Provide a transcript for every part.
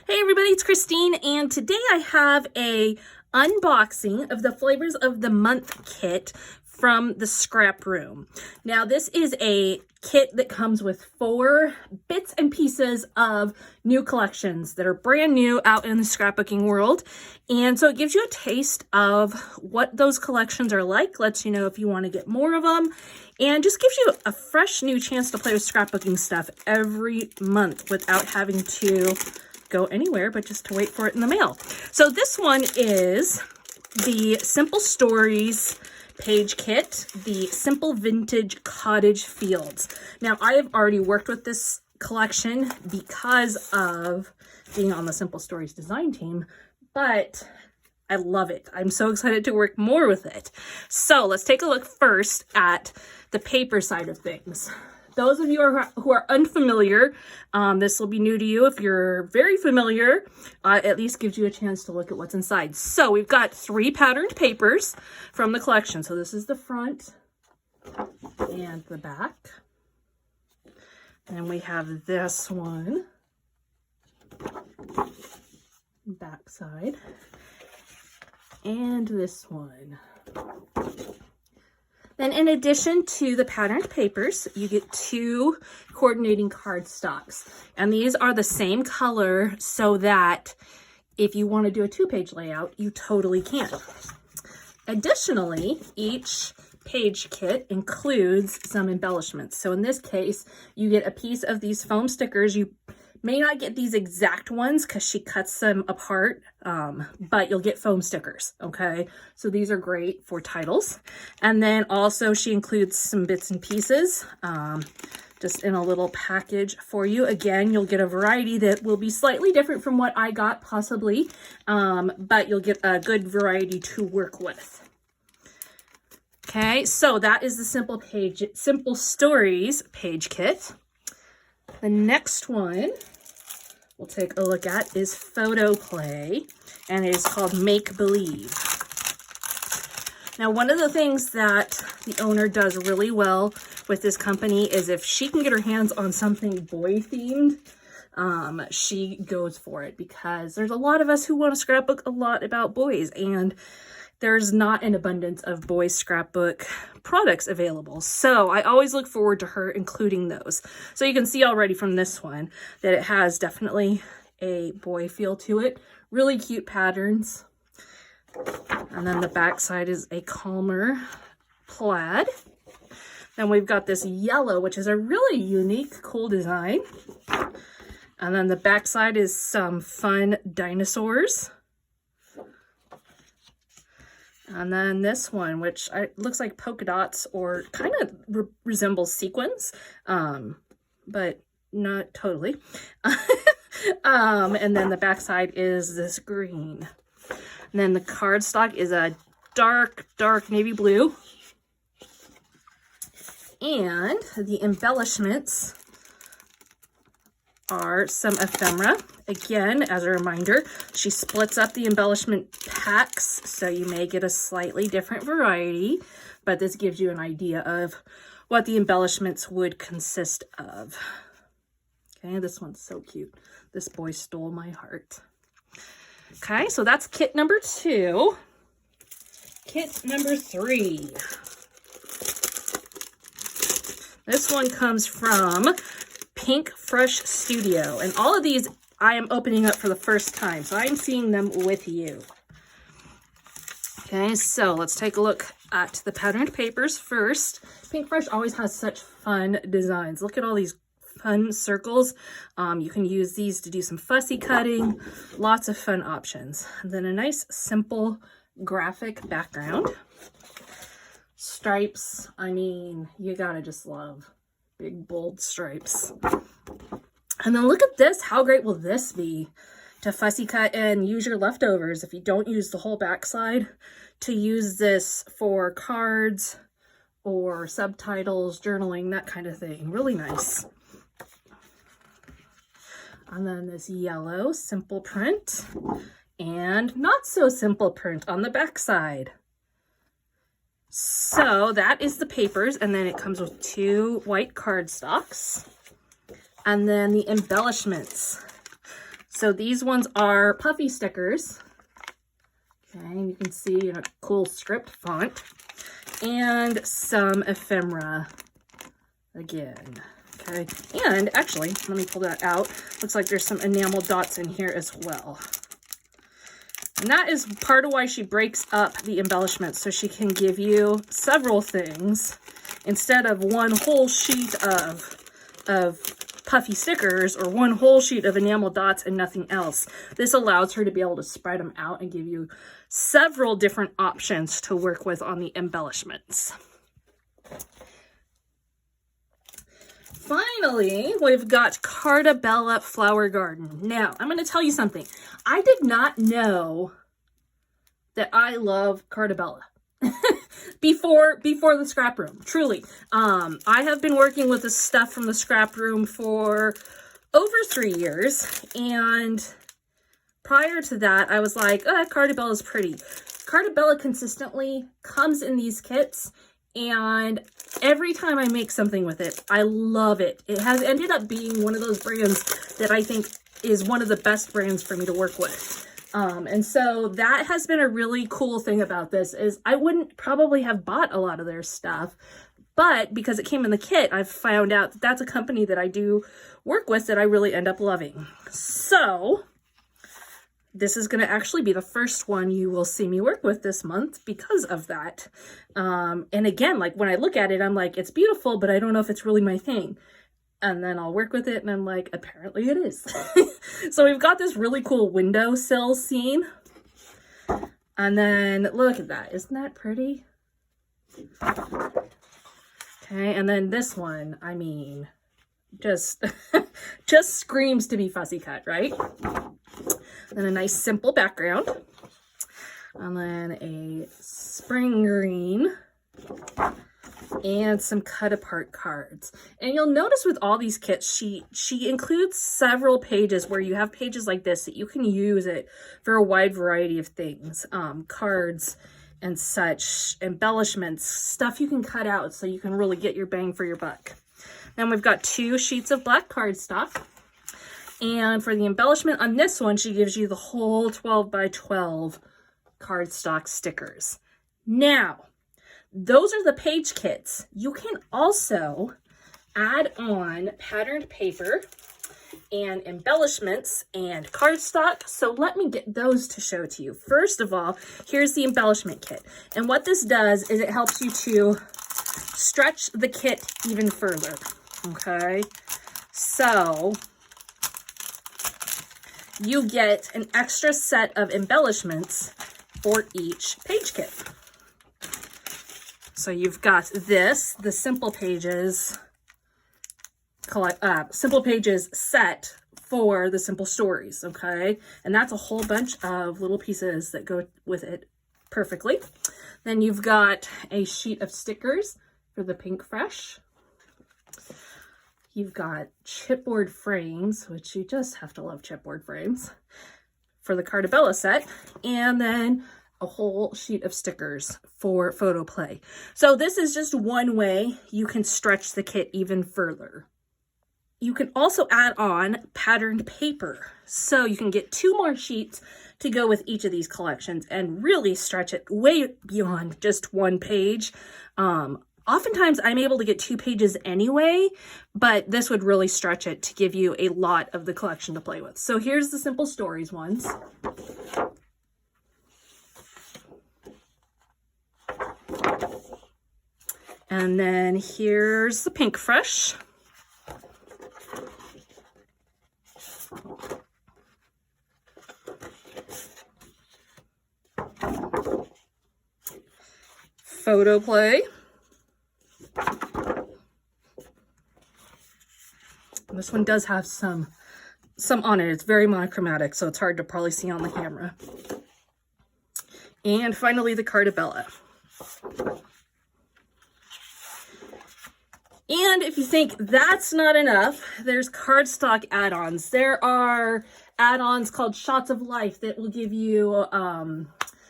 Hey everybody, it's Christine, and today I have a unboxing of the Flavors of the Month kit from the ScrapRoom. Now this is a kit that comes with 4 bits and pieces of new collections that are brand new out in the scrapbooking world. And so it gives you a taste of what those collections are like, lets you know if you want to get more of them, and just gives you a fresh new chance to play with scrapbooking stuff every month without having to go anywhere but just to wait for it in the mail. So this one is the Simple Stories page kit, the Simple Vintage Cottage Fields. Now I have already worked with this collection because of being on the Simple Stories design team, but I love it. I'm so excited to work more with it. So let's take a look first at the paper side of things. Those of you who are unfamiliar, this will be new to you. If you're very familiar, at least gives you a chance to look at what's inside. So we've got 3 patterned papers from the collection. So this is the front and the back. And we have this one, back side, and this one. Then in addition to the patterned papers, you get 2 coordinating cardstocks. And these are the same color so that if you want to do a 2-page layout, you totally can. Additionally, each page kit includes some embellishments. So in this case, you get a piece of these foam stickers. You may not get these exact ones because she cuts them apart, but you'll get foam stickers, okay? So these are great for titles. And then also she includes some bits and pieces just in a little package for you. Again, you'll get a variety that will be slightly different from what I got possibly, but you'll get a good variety to work with. Okay, so that is the Simple Stories page kit. The next one we'll take a look at is Photo Play, and it is called Make Believe. Now, one of the things that the owner does really well with this company is if she can get her hands on something boy-themed, she goes for it, because there's a lot of us who want to scrapbook a lot about boys, and there's not an abundance of boys scrapbook products available. So I always look forward to her including those. So you can see already from this one that it has definitely a boy feel to it. Really cute patterns. And then the back side is a calmer plaid. Then we've got this yellow, which is a really unique, cool design. And then the back side is some fun dinosaurs. And then this one, which looks like polka dots or kind of resembles sequins, but not totally. And then the back side is this green. And then the cardstock is a dark navy blue. And the embellishments are some ephemera. Again, as a reminder, she splits up the embellishment packs, so you may get a slightly different variety, but this gives you an idea of what the embellishments would consist of. Okay, this one's so cute. This boy stole my heart. Okay, so that's kit number 2. Kit number 3. This one comes from Pink Fresh Studio, and all of these I am opening up for the first time, so I'm seeing them with you. Okay, so let's take a look at the patterned papers first. Pink Fresh always has such fun designs. Look at all these fun circles. You can use these to do some fussy cutting, lots of fun options. And then a nice simple graphic background. Stripes, I mean, you gotta just love big bold stripes. And then look at this. How great will this be to fussy cut and use your leftovers if you don't use the whole backside, to use this for cards or subtitles, journaling, that kind of thing. Really nice. And then this yellow simple print and not so simple print on the backside. So that is the papers, and then it comes with 2 white cardstocks. And then the embellishments. So these ones are puffy stickers. Okay, and you can see in a cool script font. And some ephemera again. Okay, and actually, let me pull that out. Looks like there's some enamel dots in here as well. And that is part of why she breaks up the embellishments, so she can give you several things instead of one whole sheet of puffy stickers or one whole sheet of enamel dots and nothing else. This allows her to be able to spread them out and give you several different options to work with on the embellishments. Finally, we've got Cartabella Flower Garden. Now, I'm going to tell you something. I did not know that I love Cartabella before the scrap room. Truly. I have been working with the stuff from the scrap room for over 3 years, and prior to that, I was like, oh, Cartabella is pretty. Cartabella consistently comes in these kits, and every time I make something with it, I love it. It has ended up being one of those brands that I think is one of the best brands for me to work with. And so that has been a really cool thing about this, is I wouldn't probably have bought a lot of their stuff, but because it came in the kit, I've found out that that's a company that I do work with that I really end up loving. So this is going to actually be the first one you will see me work with this month because of that. And again, like when I look at it, I'm like, it's beautiful, but I don't know if it's really my thing. And then I'll work with it and I'm like, apparently it is. So we've got this really cool windowsill scene. And then look at that. Isn't that pretty? Okay, and then this one, I mean, just screams to be fussy cut, right? Then a nice simple background. And then a spring green. And some cut apart cards. And you'll notice with all these kits, she includes several pages where you have pages like this that you can use it for a wide variety of things. Cards and such, embellishments, stuff you can cut out so you can really get your bang for your buck. Then we've got 2 sheets of black cardstock. And for the embellishment on this one, she gives you the whole 12 by 12 cardstock stickers. Now, those are the page kits. You can also add on patterned paper and embellishments and cardstock. So let me get those to show to you. First of all, here's the embellishment kit. And what this does is it helps you to stretch the kit even further. Okay, so you get an extra set of embellishments for each page kit. So you've got this, the Simple Pages set for the Simple Stories, okay? And that's a whole bunch of little pieces that go with it perfectly. Then you've got a sheet of stickers for the Pink Fresh. You've got chipboard frames, which you just have to love chipboard frames, for the Cartabella set. And then a whole sheet of stickers for photo play. So this is just one way you can stretch the kit even further. You can also add on patterned paper. So you can get 2 more sheets to go with each of these collections and really stretch it way beyond just 1 page. Oftentimes I'm able to get 2 pages anyway, but this would really stretch it to give you a lot of the collection to play with. So here's the Simple Stories ones. And then here's the Pink Fresh. Photo Play. And this one does have some on it. It's very monochromatic, so it's hard to probably see on the camera. And finally, the Cartabella. And if you think that's not enough, there's cardstock add-ons. There are add-ons called Shots of Life that will give you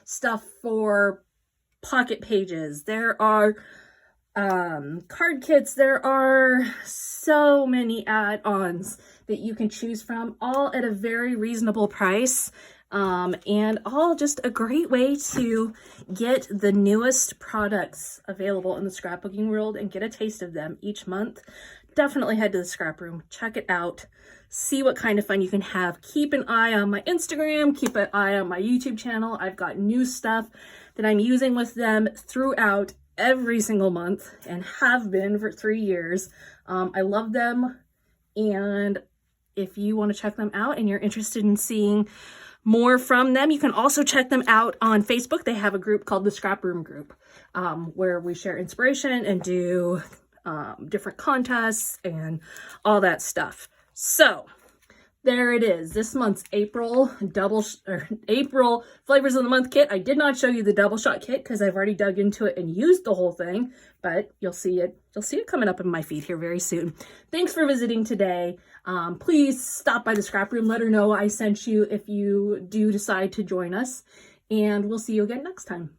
stuff for pocket pages. There are card kits. There are so many add-ons that you can choose from, all at a very reasonable price. And all just a great way to get the newest products available in the scrapbooking world and get a taste of them each month. Definitely head to the Scrap Room, check it out, see what kind of fun you can have. Keep an eye on my Instagram, keep an eye on my YouTube channel. I've got new stuff that I'm using with them throughout every single month and have been for 3 years. I love them, and if you want to check them out and you're interested in seeing more from them, you can also check them out on Facebook. They have a group called the Scrap Room group, where we share inspiration and do different contests and all that stuff. So there it is, this month's April April flavors of the month kit. I did not show you the double shot kit because I've already dug into it and used the whole thing, but you'll see it coming up in my feed here very soon. Thanks for visiting today. Please stop by the Scrap Room, let her know I sent you if you do decide to join us, and we'll see you again next time.